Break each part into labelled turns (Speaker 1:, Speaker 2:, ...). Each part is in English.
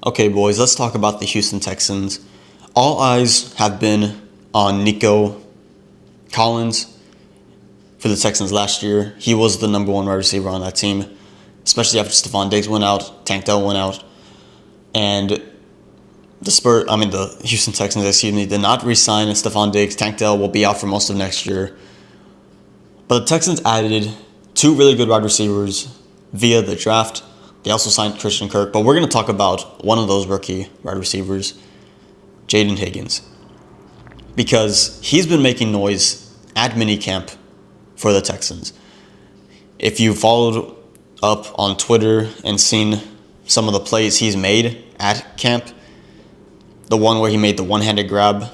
Speaker 1: Okay, boys, let's talk about the Houston Texans. All eyes have been on Nico Collins for the Texans last year. He was the number one wide receiver on that team, especially after Stephon Diggs went out, Tank Dell went out, and the Houston Texans, did not re-sign Stephon Diggs. Tank Dell will be out for most of next year. But the Texans added two really good wide receivers via the draft. They also signed Christian Kirk, but we're going to talk about one of those rookie wide receivers, Jayden Higgins, because he's been making noise at minicamp for the Texans. If you followed up on Twitter and seen some of the plays he's made at camp, the one where he made the one-handed grab,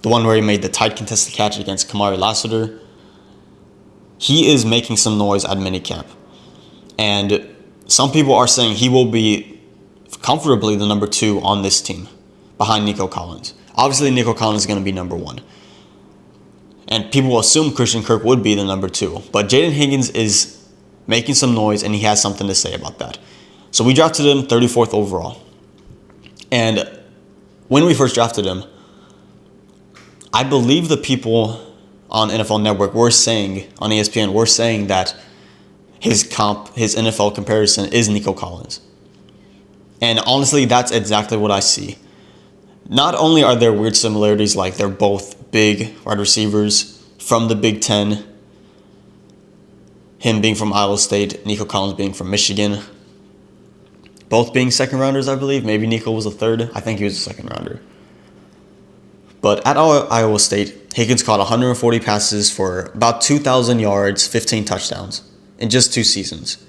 Speaker 1: the one where he made the tight contested catch against Kamari Lassiter, he is making some noise at minicamp. And some people are saying he will be comfortably the number 2 on this team behind Nico Collins. Obviously, Nico Collins is going to be number 1. And people assume Christian Kirk would be the number 2. But Jayden Higgins is making some noise, and he has something to say about that. So we drafted him 34th overall. And when we first drafted him, I believe the people on NFL Network were saying, on ESPN, were saying that his NFL comparison is Nico Collins. And honestly, that's exactly what I see. Not only are there weird similarities, like they're both big wide receivers from the Big Ten, him being from Iowa State, Nico Collins being from Michigan, both being second rounders, I believe. Maybe Nico was a third. I think he was a second rounder. But at Iowa State, Higgins caught 140 passes for about 2,000 yards, 15 touchdowns in just 2 seasons.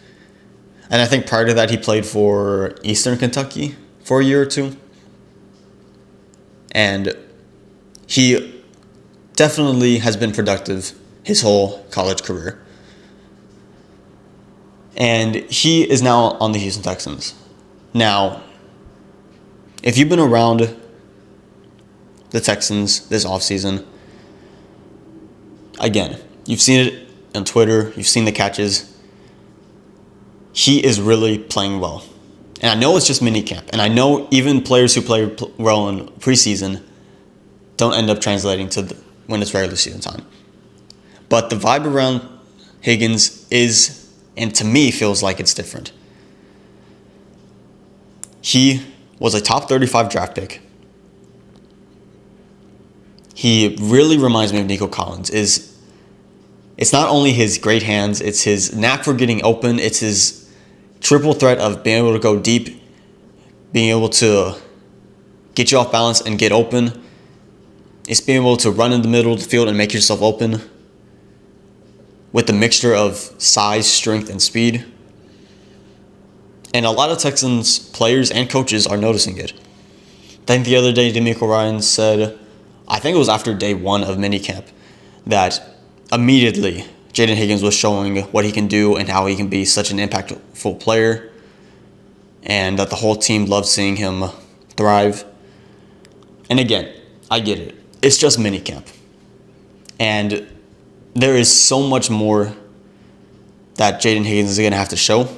Speaker 1: And I think prior to that, he played for Eastern Kentucky for a year or 2. And he definitely has been productive his whole college career. And he is now on the Houston Texans. Now, if you've been around the Texans this offseason, again, you've seen it on Twitter, you've seen the catches. He is really playing well. And I know it's just minicamp, and I know even players who play well in preseason don't end up translating to when it's regular season time. But the vibe around Higgins is, and to me, feels like it's different. He was a top 35 draft pick. He really reminds me of Nico Collins. It's not only his great hands, it's his knack for getting open, it's his triple threat of being able to go deep, being able to get you off balance and get open. It's being able to run in the middle of the field and make yourself open with the mixture of size, strength, and speed. And a lot of Texans players and coaches are noticing it. I think the other day, DeMeco Ryans said, I think it was after day 1 of minicamp, that immediately Jayden Higgins was showing what he can do and how he can be such an impactful player, and that the whole team loved seeing him thrive. And again, I get it. It's just minicamp. And there is so much more that Jayden Higgins is going to have to show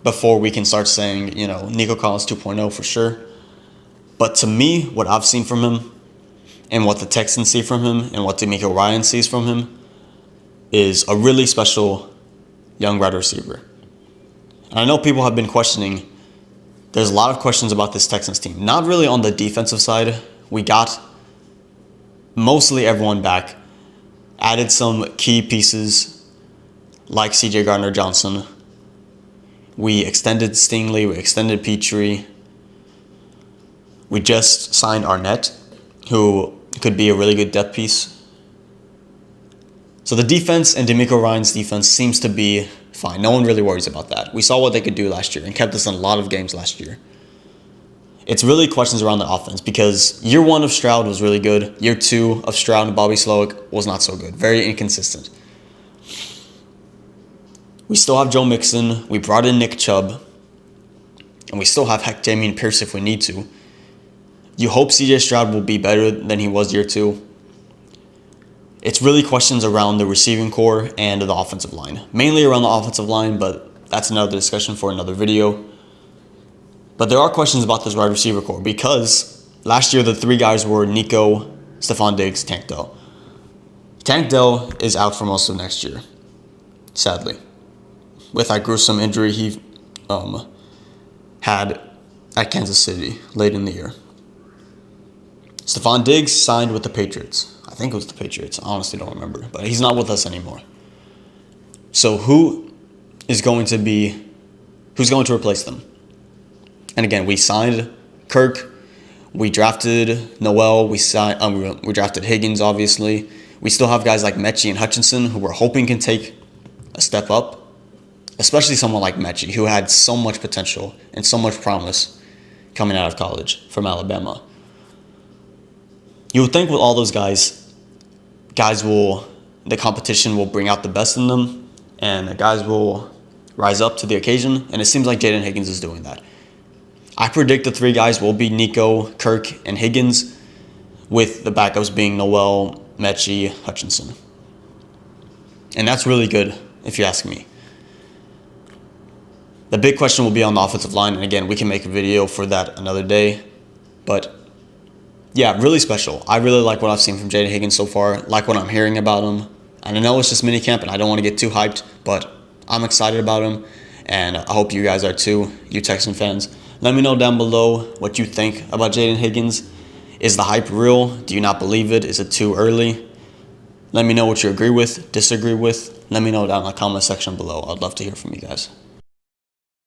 Speaker 1: before we can start saying, Nico Collins 2.0 for sure. But to me, what I've seen from him, and what the Texans see from him, and what DeMeco Ryans sees from him, is a really special young wide receiver. And I know people have been questioning. There's a lot of questions about this Texans team. Not really on the defensive side. We got mostly everyone back. Added some key pieces like C.J. Gardner-Johnson. We extended Stingley. We extended Petrie. We just signed Arnett, who could be a really good depth piece. So the defense and DeMeco Ryans' defense seems to be fine. No one really worries about that. We saw what they could do last year and kept us in a lot of games last year. It's really questions around the offense, because year 1 of Stroud was really good. Year 2 of Stroud and Bobby Slowick was not so good. Very inconsistent. We still have Joe Mixon. We brought in Nick Chubb. And we still have Dameon Pierce if we need to. You hope C.J. Stroud will be better than he was year 2. It's really questions around the receiving core and the offensive line. Mainly around the offensive line, but that's another discussion for another video. But there are questions about this wide receiver core because last year the three guys were Nico, Stephon Diggs, Tank Dell. Tank Dell is out for most of next year, sadly, with that gruesome injury he had at Kansas City late in the year. Stephon Diggs signed with the Patriots. I think it was the Patriots. I honestly don't remember. But he's not with us anymore. So who's going to replace them? And again, we signed Kirk. We drafted Noel. We drafted Higgins, obviously. We still have guys like Mechie and Hutchinson who we're hoping can take a step up. Especially someone like Mechie, who had so much potential and so much promise coming out of college from Alabama. You would think with all those guys the competition will bring out the best in them, and the guys will rise up to the occasion, and it seems like Jayden Higgins is doing that. I predict the three guys will be Nico, Kirk, and Higgins, with the backups being Noel, Mechie, Hutchinson. And that's really good, if you ask me. The big question will be on the offensive line, and again, we can make a video for that another day. But yeah, really special. I really like what I've seen from Jayden Higgins so far, like what I'm hearing about him. And I know it's just minicamp, and I don't want to get too hyped, but I'm excited about him, and I hope you guys are too, you Texan fans. Let me know down below what you think about Jayden Higgins. Is the hype real? Do you not believe it? Is it too early? Let me know what you agree with, disagree with. Let me know down in the comment section below. I'd love to hear from you guys.